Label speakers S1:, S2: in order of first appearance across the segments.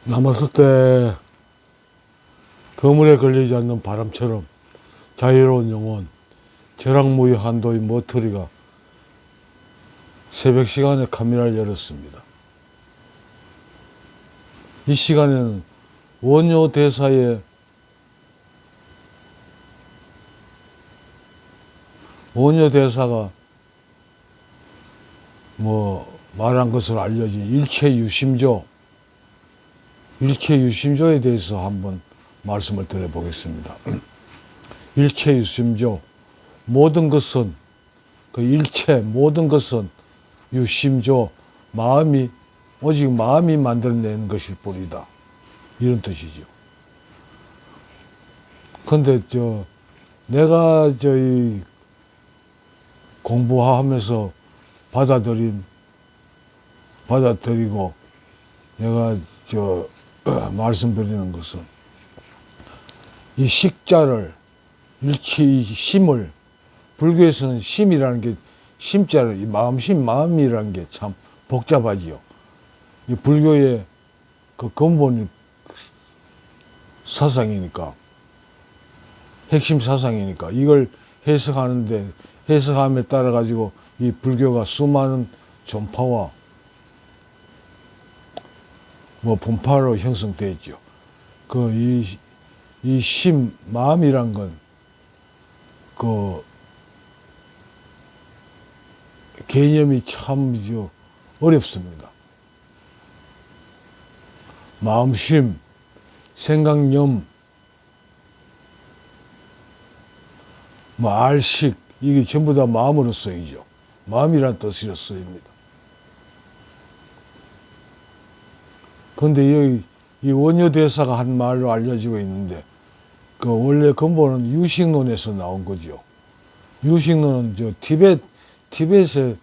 S1: 남았을 때 그물에 걸리지 않는 바람처럼 자유로운 영혼, 벼락무의 한도의 머터리가 새벽 시간에 카메라를 열었습니다. 이 시간에는 원효 대사의 원효 대사가 말한 것으로 알려진 일체유심조에 대해서 한번 말씀을 드려보겠습니다. 일체유심조, 모든 것은 모든 것은 유심조, 오직 마음이 만들어내는 것일 뿐이다, 이런 뜻이죠. 근데 내가 이 공부하면서 받아들이고 내가 말씀드리는 것은 이 식자를, 심을, 불교에서는 심이라는 게, 심자를, 이 마음이라는 게 참 복잡하지요. 이 불교의 그 근본 사상이니까, 핵심 사상이니까, 이걸 해석함에 따라 가지고 이 불교가 수많은 전파와 분파로 형성되어 있죠. 이 마음이란 건 개념이 참 어렵습니다. 마음심, 생각념, 알식, 이게 전부 다 마음으로 쓰이죠. 마음이란 뜻으로 쓰입니다. 그런데 이 원효 대사가 한 말로 알려지고 있는데, 원래 근본은 유식론에서 나온 거죠. 유식론은 티벳에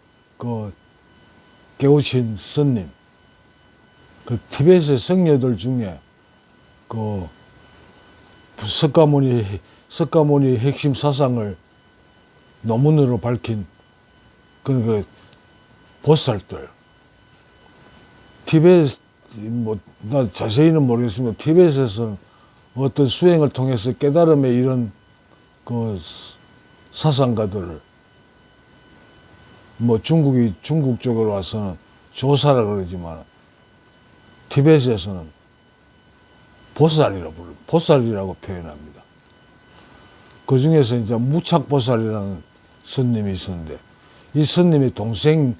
S1: 깨우친 스님, 티벳의 성녀들 중에 석가모니의 핵심 사상을 논문으로 밝힌 보살들, 나 자세히는 모르겠습니다. 티벳에서는 어떤 수행을 통해서 깨달음에 이런 사상가들을 중국 쪽으로 와서는 조사라 그러지만 티벳에서는 보살이라고 표현합니다. 그 중에서 이제 무착보살이라는 스님이 있었는데, 이 스님의 동생이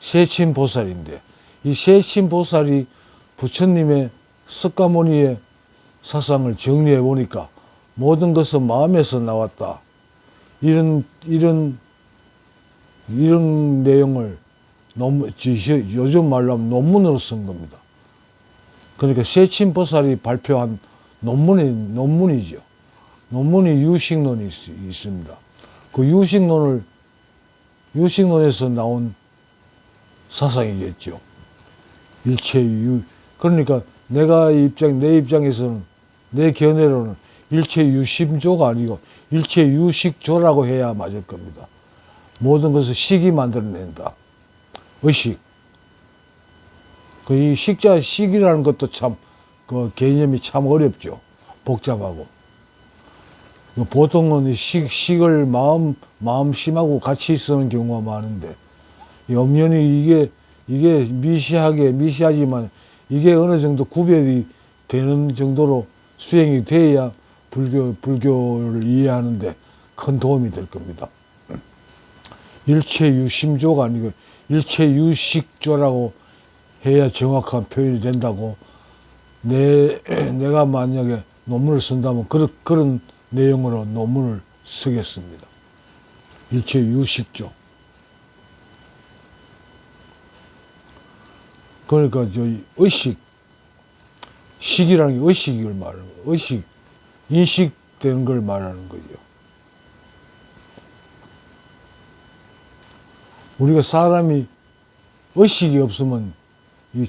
S1: 세친보살인데, 이 세친보살이 부처님의 석가모니의 사상을 정리해 보니까 모든 것은 마음에서 나왔다, 이런 내용을 요즘 말로 하면 논문으로 쓴 겁니다. 그러니까 세친보살이 발표한 논문이죠. 논문이 유식론이 있습니다. 그 유식론에서 나온 사상이겠죠. 그러니까 내 입장에서는, 내 견해로는 일체유심조가 아니고 일체유식조라고 해야 맞을 겁니다. 모든 것을 식이 만들어낸다. 의식. 이 식이라는 것도 참, 개념이 참 어렵죠. 복잡하고. 보통은 식을 마음심하고 같이 쓰는 경우가 많은데, 엄연히 이게 미시하지만 이게 어느 정도 구별이 되는 정도로 수행이 돼야 불교를 이해하는데 큰 도움이 될 겁니다. 일체유심조가 아니고 일체유식조라고 해야 정확한 표현이 된다고, 내가 만약에 논문을 쓴다면 그런 내용으로 논문을 쓰겠습니다. 일체유식조. 그러니까 식이라는 게 의식을 말하는 거예요. 인식되는 걸 말하는 거죠. 우리가 사람이 의식이 없으면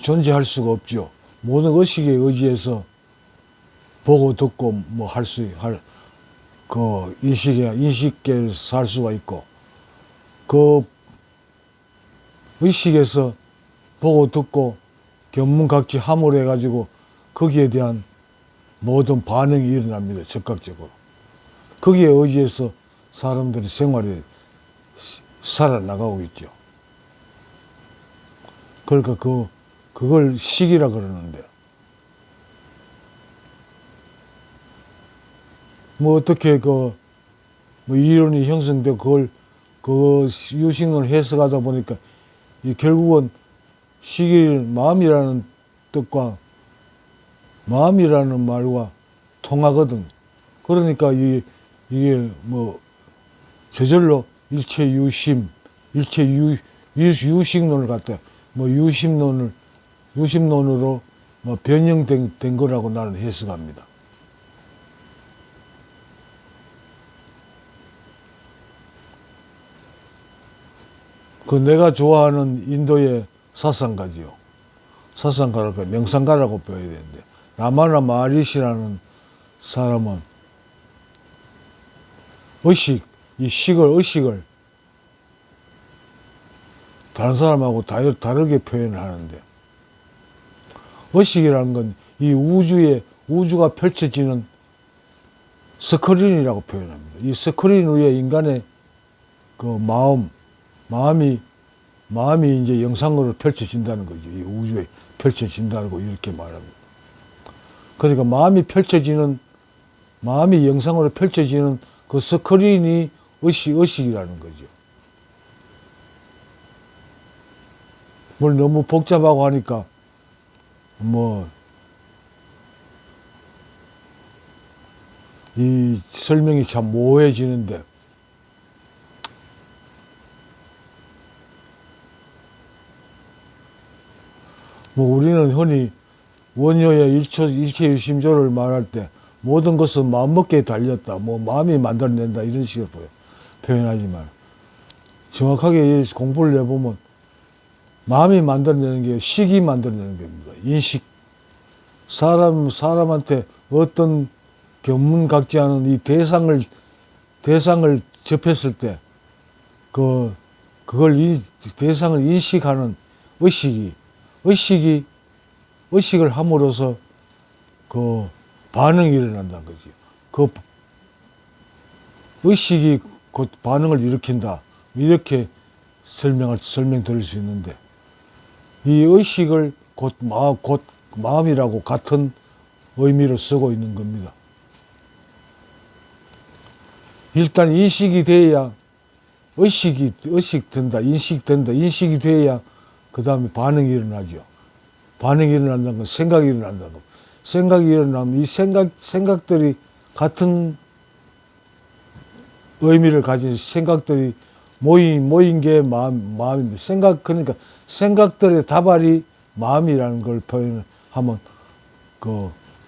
S1: 존재할 수가 없죠. 모든 의식에 의지해서 보고 듣고 인식계에서 살 수가 있고, 그 의식에서 보고 듣고 견문각지 함몰해가지고 거기에 대한 모든 반응이 일어납니다. 즉각적으로. 거기에 의지해서 사람들이 생활이 살아나가고 있죠. 그러니까 그걸 식이라 그러는데, 뭐 어떻게 뭐 이론이 형성되고 그 유식론을 해석하다 보니까 결국은 시기를 마음이라는 뜻과 마음이라는 말과 통하거든. 그러니까 이게 뭐 저절로 일체 유심, 일체 유식론을 갖다 뭐 유심론으로 뭐 변형된 거라고 나는 해석합니다. 그 내가 좋아하는 인도의 사상가지요. 사상가랄까 명상가라고 표현해야 되는데, 라마나 마하리시라는 사람은 의식을 다른 사람하고 다르게 표현을 하는데, 의식이라는 건 이 우주가 펼쳐지는 스크린이라고 표현합니다. 이 스크린 위에 인간의 그 마음이 이제 영상으로 펼쳐진다는 거죠. 이 우주에 펼쳐진다고 이렇게 말합니다. 그러니까 마음이 영상으로 펼쳐지는 그 스크린이 의식이라는 거죠. 뭘 너무 복잡하고 하니까 이 설명이 참 모호해지는데, 우리는 흔히 원효의 일체유심조를 말할 때 모든 것은 마음먹기에 달렸다, 마음이 만들어낸다 이런 식으로 표현하지만, 정확하게 공부를 해보면 마음이 만들어내는 게 식이 만들어내는 겁니다. 인식. 사람한테 어떤 견문각지하는 이 대상을 접했을 때 그걸 대상을 인식하는 의식을 함으로써 그 반응이 일어난다는 거지. 그 의식이 곧 반응을 일으킨다. 이렇게 설명드릴 수 있는데, 이 의식을 곧 마음이라고 같은 의미로 쓰고 있는 겁니다. 일단 인식이 돼야 의식된다, 인식이 돼야 그 다음에 반응이 일어나죠. 반응이 일어난다는 건 생각이 일어난다는 거. 생각이 일어나면 이 생각들이 같은 의미를 가진 생각들이 모인 게 마음입니다. 그러니까 생각들의 다발이 마음이라는 걸 표현하면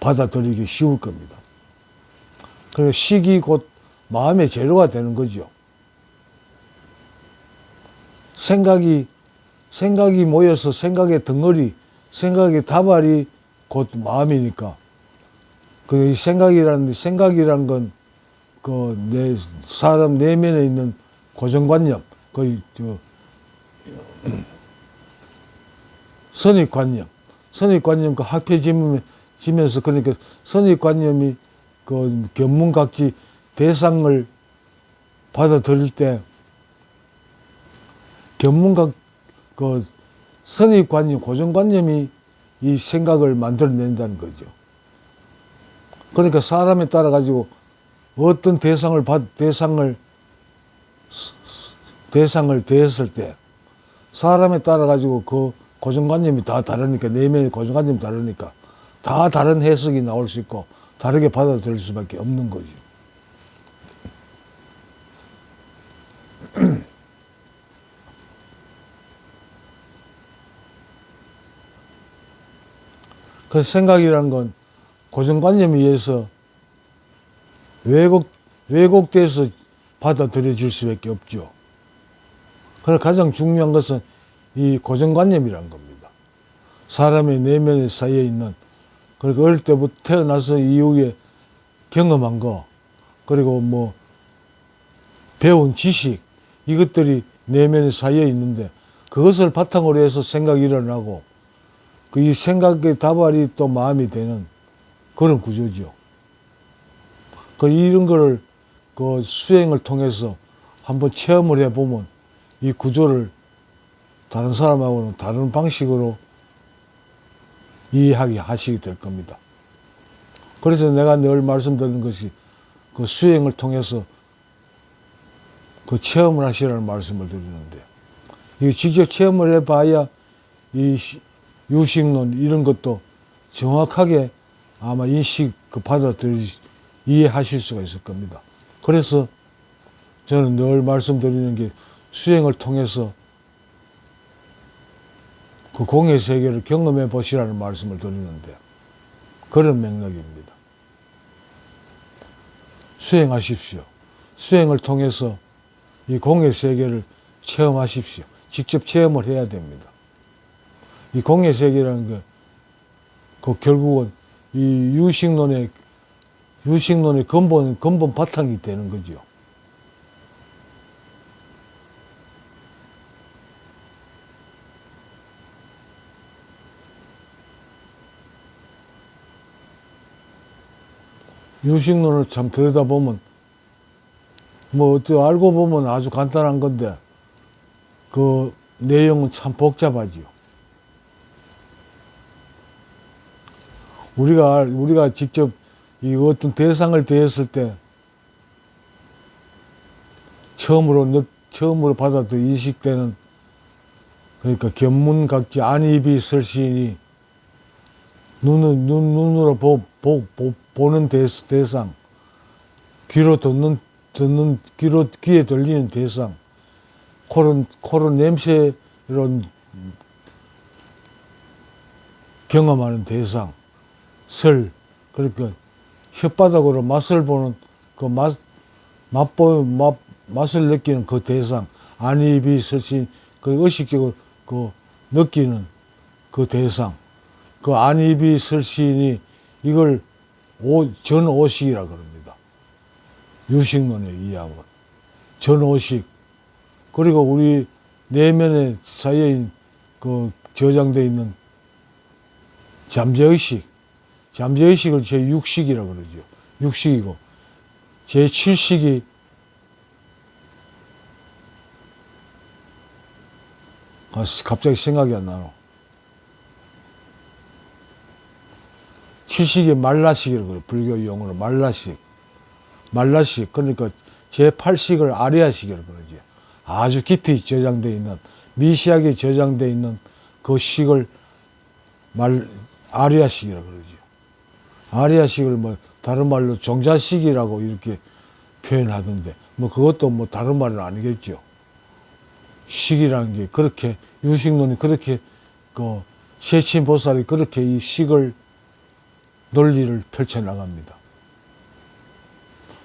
S1: 받아들이기 쉬울 겁니다. 그래서 식이 곧 마음의 재료가 되는 거죠. 생각이 모여서 생각의 덩어리, 생각의 다발이 곧 마음이니까. 그 생각이란 건 사람 내면에 있는 고정관념, 선입관념 그 합해지면서, 그러니까 선입관념이 그 견문각지 대상을 받아들일 때 선입관념, 고정관념이 이 생각을 만들어낸다는 거죠. 그러니까 사람에 따라 가지고 어떤 대상을 대했을 때 사람에 따라 가지고 그 고정관념이 다 다르니까, 내면의 고정관념이 다르니까 다 다른 해석이 나올 수 있고 다르게 받아들일 수밖에 없는 거죠. 그래서 생각이라는 건 고정관념에 의해서 왜곡돼서 받아들여질 수밖에 없죠. 그래서 가장 중요한 것은 이 고정관념이라는 겁니다. 사람의 내면 사이에 있는, 그리고 어릴 때부터 태어나서 이후에 경험한 거, 그리고 배운 지식, 이것들이 내면 사이에 있는데 그것을 바탕으로 해서 생각이 일어나고, 그 이 생각의 다발이 또 마음이 되는 그런 구조죠. 그 이런 거를 그 수행을 통해서 한번 체험을 해보면 이 구조를 다른 사람하고는 다른 방식으로 이해하게 하시게 될 겁니다. 그래서 내가 늘 말씀드리는 것이 그 수행을 통해서 그 체험을 하시라는 말씀을 드리는데, 이 직접 체험을 해봐야 이 유식론 이런 것도 정확하게 아마 인식 그 이해하실 수가 있을 겁니다. 그래서 저는 늘 말씀드리는 게 수행을 통해서 그 공의 세계를 경험해 보시라는 말씀을 드리는데, 그런 맥락입니다. 수행하십시오. 수행을 통해서 이 공의 세계를 체험하십시오. 직접 체험을 해야 됩니다. 이 공의 세계라는 게 그 결국은 이 유식론의 근본 바탕이 되는 거죠. 유식론을 참 들여다보면 뭐 알고 보면 아주 간단한 건데 그 내용은 참 복잡하지요. 우리가 직접 이 어떤 대상을 대했을 때 처음으로 받아들여 인식되는, 그러니까 견문각지 안입이 설시이니 눈으로 보는 대상, 귀에 들리는 대상, 코로 냄새로 경험하는 대상, 그러니까 혓바닥으로 맛을 보는 그 맛을 느끼는 그 대상, 안입이 설신 그 의식적으로 그 느끼는 그 대상, 그 안입이 설신이 이걸 전오식이라 그럽니다. 유식론에 의하면 전오식. 그리고 우리 내면에 쌓여있는 그 저장되어 있는 잠재의식을 제6식이라고 그러죠. 6식이고 제7식이 갑자기 생각이 안 나노. 7식이 말라식이라고 그래요. 불교 용어로 말라식. 그러니까 제8식을 아리아식이라고 그러죠. 아주 깊이 저장되어 있는, 미시하게 저장되어 있는 그 식을 아리아식이라고 그러죠. 아리아식을 뭐 다른 말로 종자식이라고 이렇게 표현하던데, 뭐 그것도 뭐 다른 말은 아니겠죠. 식이라는 게 그렇게, 유식론이 그렇게 그 세친보살이 그렇게 이 식을 논리를 펼쳐나갑니다.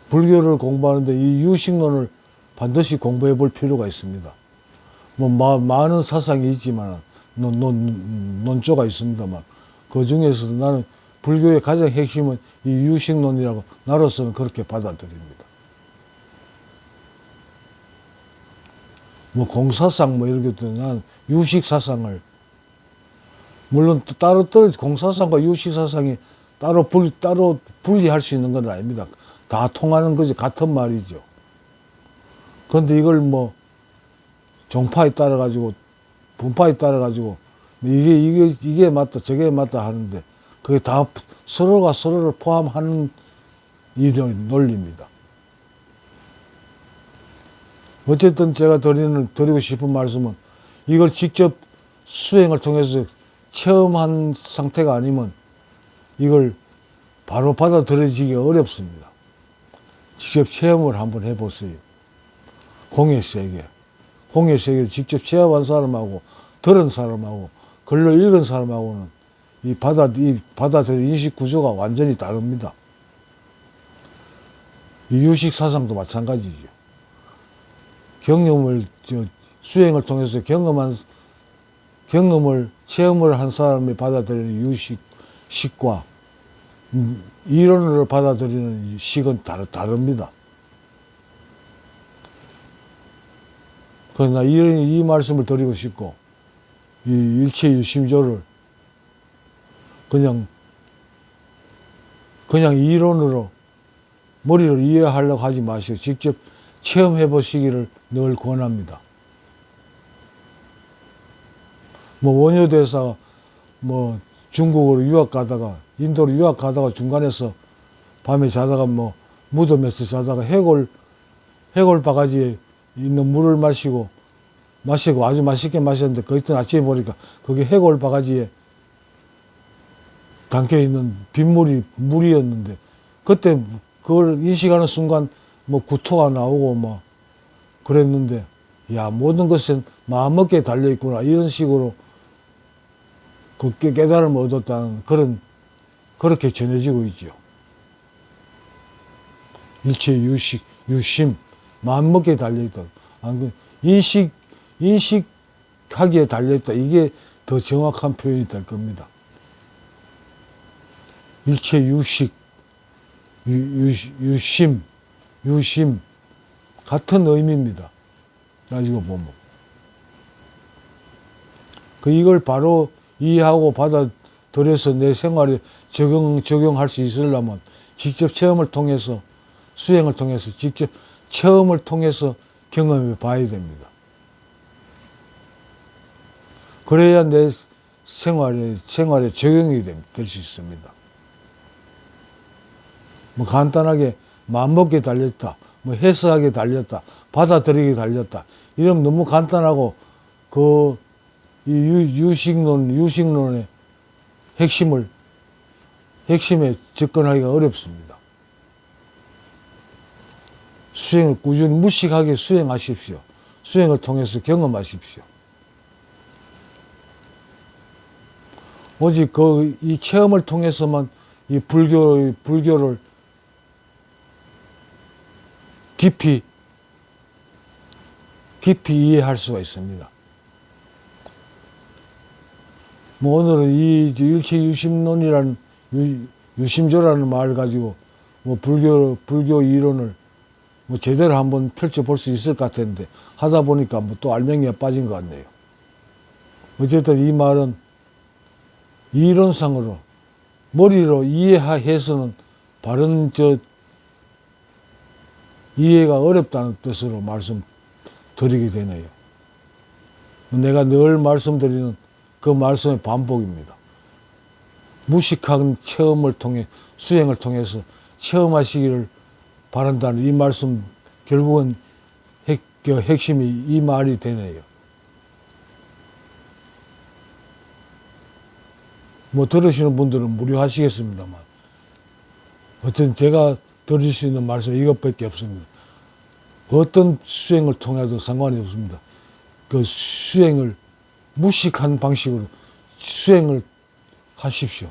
S1: 불교를 공부하는데 이 유식론을 반드시 공부해 볼 필요가 있습니다. 뭐 많은 사상이 있지만 논조가 있습니다만, 그 중에서도 나는 불교의 가장 핵심은 이 유식론이라고 나로서는 그렇게 받아들입니다. 뭐 공사상 뭐 이런 것도 난 유식사상을, 물론 따로 공사상과 유식사상이 따로 분리할 수 있는 건 아닙니다. 다 통하는 거지, 같은 말이죠. 그런데 이걸 뭐 종파에 따라 가지고 분파에 따라 가지고 이게 맞다 저게 맞다 하는데, 그게 다 서로가 서로를 포함하는 이 논리입니다. 어쨌든 제가 드리고 싶은 말씀은, 이걸 직접 수행을 통해서 체험한 상태가 아니면 이걸 바로 받아들여지기 어렵습니다. 직접 체험을 한번 해보세요. 공의 세계를 직접 체험한 사람하고 들은 사람하고 글로 읽은 사람하고는 이 받아들인 인식 구조가 완전히 다릅니다. 이 유식 사상도 마찬가지죠. 수행을 통해서 체험을 한 사람이 받아들이는 식과 이론으로 받아들이는 식은 다릅니다. 그러나 이 말씀을 드리고 싶고, 이 일체유심조를 그냥 이론으로 머리로 이해하려고 하지 마시고 직접 체험해 보시기를 늘 권합니다. 뭐 원효 대사가 뭐 중국으로 유학 가다가 인도로 유학 가다가 중간에서 밤에 자다가 뭐 무덤에서 자다가 해골 바가지에 있는 물을 마시고 아주 맛있게 마셨는데 그 이튿날 아침에 보니까 그게 해골 바가지에 담겨 있는 물이었는데 그때 그걸 인식하는 순간 뭐 구토가 나오고 뭐 그랬는데 야, 모든 것은 마음먹기에 달려 있구나 이런 식으로 그 깨달음을 얻었다는 그렇게 전해지고 있죠. 일체 유심 마음먹기에 달려 있다. 인식하기에 달려 있다. 이게 더 정확한 표현이 될 겁니다. 일체 유심 같은 의미입니다. 가지고 보면 이걸 바로 이해하고 받아들여서 내 생활에 적용할 수 있으려면 직접 체험을 통해서 수행을 통해서 직접 체험을 통해서 경험해 봐야 됩니다. 그래야 내 생활에 적용이 될 수 있습니다. 뭐 간단하게 마음먹기에 달렸다, 뭐 해석하기에 달렸다, 받아들이기에 달렸다. 이러면 너무 간단하고 이 유식론의 핵심에 접근하기가 어렵습니다. 수행을 꾸준히 무식하게 수행하십시오. 수행을 통해서 경험하십시오. 오직 이 체험을 통해서만 이 불교를 깊이 이해할 수가 있습니다. 뭐 오늘은 이 일체 유심론이라는 유심조라는 말 가지고 뭐 불교 이론을 뭐 제대로 한번 펼쳐볼 수 있을 것 같았는데 하다 보니까 뭐 또 알맹이가 빠진 것 같네요. 어쨌든 이 말은 이론상으로 머리로 이해해서는 바른 이해가 어렵다는 뜻으로 말씀드리게 되네요. 내가 늘 말씀드리는 그 말씀의 반복입니다. 무식한 체험을 통해 수행을 통해서 체험하시기를 바란다는 이 말씀 결국은 핵심이 이 말이 되네요. 뭐 들으시는 분들은 무료하시겠습니다만 어떤 제가 드릴 수 있는 말씀 이것밖에 없습니다. 어떤 수행을 통해도 상관이 없습니다. 그 수행을 무식한 방식으로 수행을 하십시오.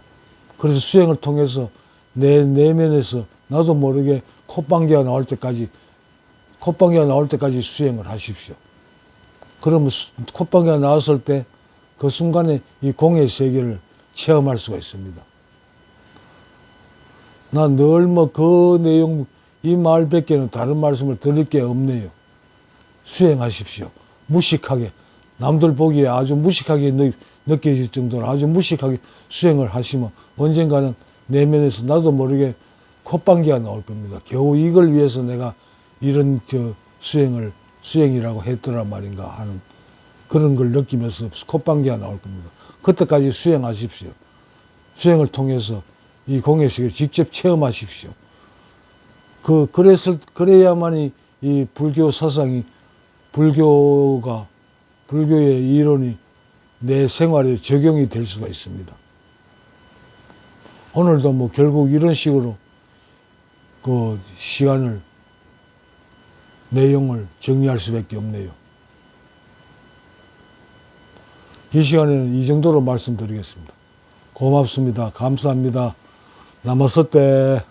S1: 그래서 수행을 통해서 내 내면에서 나도 모르게 콧방귀가 나올 때까지 수행을 하십시오. 그러면 콧방귀가 나왔을 때 그 순간에 이 공의 세계를 체험할 수가 있습니다. 난 늘 뭐 그 내용, 이 말밖에는 다른 말씀을 드릴 게 없네요. 수행하십시오. 무식하게, 남들 보기에 아주 무식하게 느껴질 정도로 아주 무식하게 수행을 하시면 언젠가는 내면에서 나도 모르게 콧방귀가 나올 겁니다. 겨우 이걸 위해서 내가 이런 수행이라고 했더란 말인가 하는 그런 걸 느끼면서 콧방귀가 나올 겁니다. 그때까지 수행하십시오. 수행을 통해서 이 공예식을 직접 체험하십시오. 그래야만이 이 불교 사상이, 불교의 이론이 내 생활에 적용이 될 수가 있습니다. 오늘도 뭐 결국 이런 식으로 그 내용을 정리할 수밖에 없네요. 이 시간에는 이 정도로 말씀드리겠습니다. 고맙습니다. 감사합니다. 나마스테.